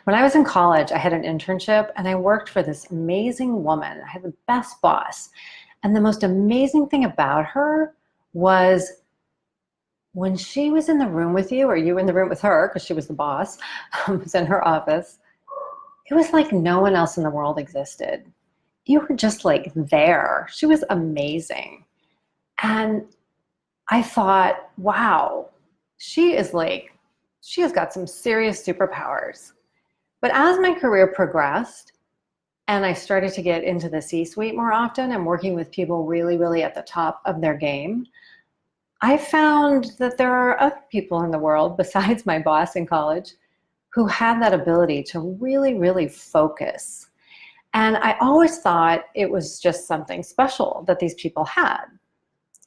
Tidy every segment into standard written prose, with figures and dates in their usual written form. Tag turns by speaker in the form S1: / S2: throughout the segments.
S1: When I was in college, I had an internship and I worked for this amazing woman. I had the best boss. And the most amazing thing about her was when she was in the room with you, or you were in the room with her, because she was the boss, was in her office, it was like no one else in the world existed. You were just like there. She was amazing. And I thought, wow, she has got some serious superpowers. But as my career progressed and I started to get into the C-suite more often and working with people really, really at the top of their game, I found that there are other people in the world besides my boss in college who had that ability to really, really focus. And I always thought it was just something special that these people had.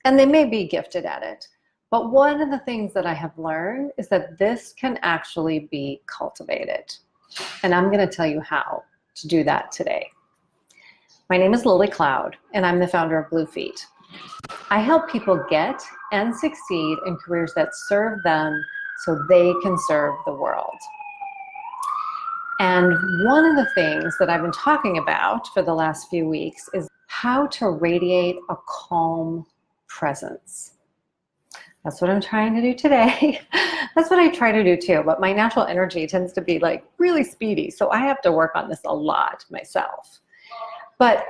S1: And they may be gifted at it. But one of the things that I have learned is that this can actually be cultivated. And I'm going to tell you how to do that today. My name is Lilli Cloud, and I'm the founder of Bluefeet. I help people get and succeed in careers that serve them so they can serve the world. And one of the things that I've been talking about for the last few weeks is how to radiate a calm presence. That's what I'm trying to do today. That's what I try to do too, but my natural energy tends to be like really speedy, so I have to work on this a lot myself. But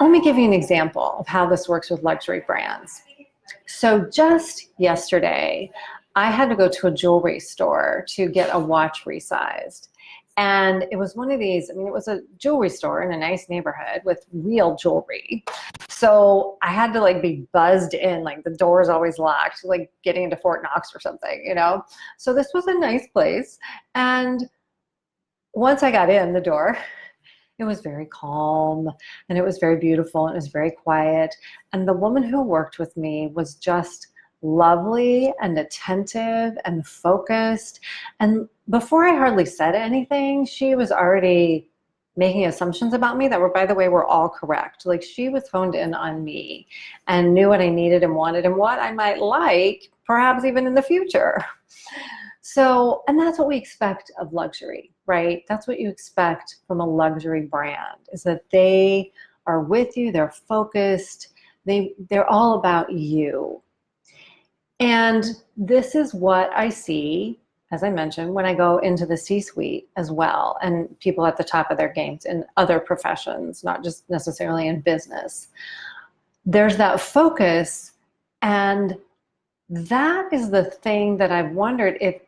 S1: let me give you an example of how this works with luxury brands. So just yesterday, I had to go to a jewelry store to get a watch resized. And it was one of these, it was a jewelry store in a nice neighborhood with real jewelry. So I had to be buzzed in, the door is always locked, like getting into Fort Knox or something, So this was a nice place. And once I got in the door, it was very calm and it was very beautiful and it was very quiet. And the woman who worked with me was just lovely and attentive and focused. And before I hardly said anything, she was already making assumptions about me that were, by the way, were all correct. She was honed in on me and knew what I needed and wanted and what I might like, perhaps even in the future. So, and that's what we expect of luxury, right? That's what you expect from a luxury brand, is that they are with you, they're focused, they're all about you. And this is what I see, as I mentioned, when I go into the C-suite as well, and people at the top of their games in other professions, not just necessarily in business. There's that focus, and that is the thing that I've wondered if,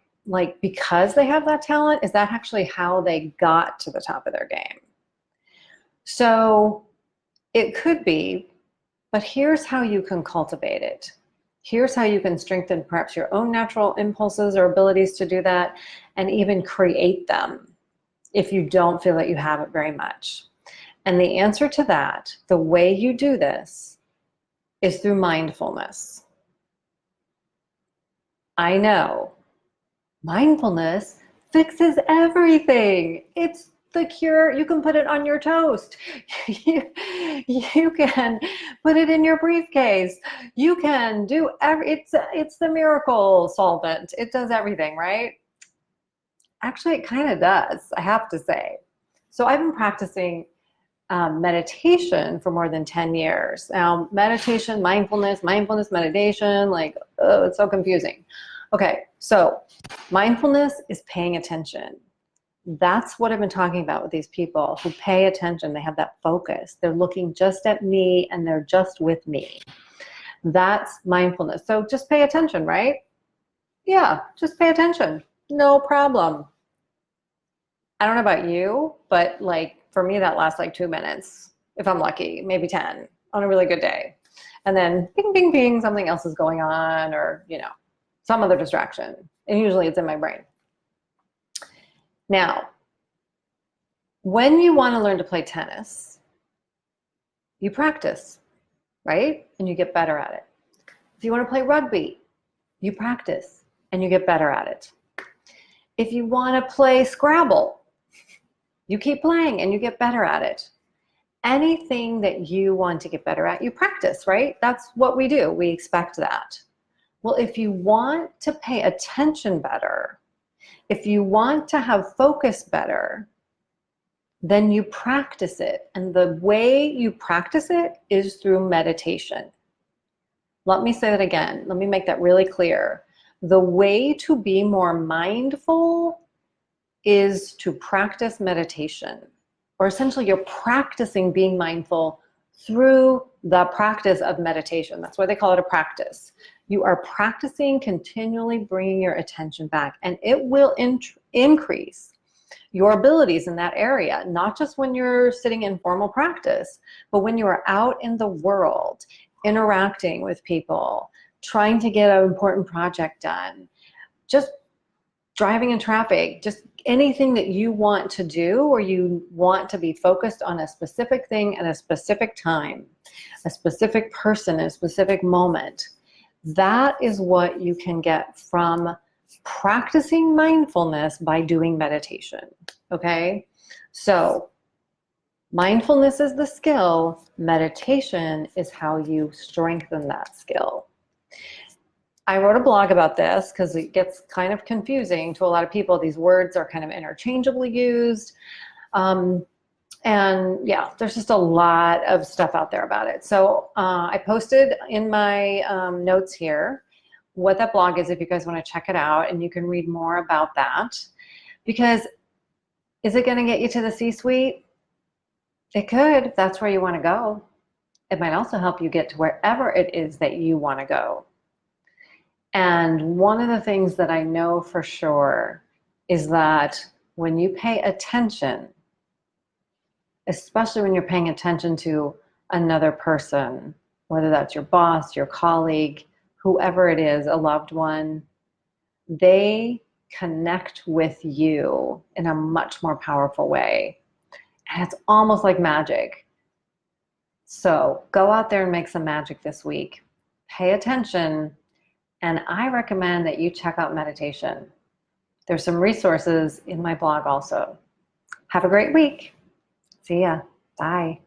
S1: because they have that talent, is that actually how they got to the top of their game? So it could be, but here's how you can cultivate it. Here's how you can strengthen perhaps your own natural impulses or abilities to do that, and even create them if you don't feel that you have it very much. And the answer to that, the way you do this, is through mindfulness. I know, mindfulness fixes everything. It's the cure. You can put it on your toast. You can put it in your briefcase. You can do it's the miracle solvent. It does everything, right? Actually, it kind of does, I have to say. So I've been practicing meditation for more than 10 years. Now, meditation, mindfulness, meditation, it's so confusing. Okay, so mindfulness is paying attention. That's what I've been talking about with these people who pay attention. They have that focus. They're looking just at me and they're just with me. That's mindfulness. So just pay attention, right? Yeah, just pay attention. No problem. I don't know about you, but for me, that lasts 2 minutes. If I'm lucky, maybe 10 on a really good day. And then bing, bing, bing, something else is going on, or, some other distraction. And usually it's in my brain. Now, when you want to learn to play tennis, you practice, right? And you get better at it. If you want to play rugby, you practice and you get better at it. If you want to play Scrabble, you keep playing and you get better at it. Anything that you want to get better at, you practice, right? That's what we do. We expect that. Well, if you want to pay attention better, If you want to have focus better, then you practice it. And the way you practice it is through meditation. Let me say that again. Let me make that really clear. The way to be more mindful is to practice meditation, or essentially you're practicing being mindful through the practice of meditation. That's why they call it a practice. You are practicing continually bringing your attention back, and it will increase your abilities in that area, not just when you're sitting in formal practice, but when you are out in the world, interacting with people, trying to get an important project done, just driving in traffic, just anything that you want to do, or you want to be focused on a specific thing at a specific time, a specific person, a specific moment. That is what you can get from practicing mindfulness by doing meditation, okay? So mindfulness is the skill, meditation is how you strengthen that skill. I wrote a blog about this because it gets kind of confusing to a lot of people. These words are kind of interchangeably used. And yeah, there's just a lot of stuff out there about it. So I posted in my notes here what that blog is if you guys want to check it out, and you can read more about that. Because is it going to get you to the C-suite? It could, if that's where you want to go. It might also help you get to wherever it is that you want to go. And one of the things that I know for sure is that when you pay attention, especially when you're paying attention to another person, whether that's your boss, your colleague, whoever it is, a loved one, they connect with you in a much more powerful way. And it's almost like magic. So go out there and make some magic this week. Pay attention. And I recommend that you check out meditation. There's some resources in my blog also. Have a great week. See ya. Bye.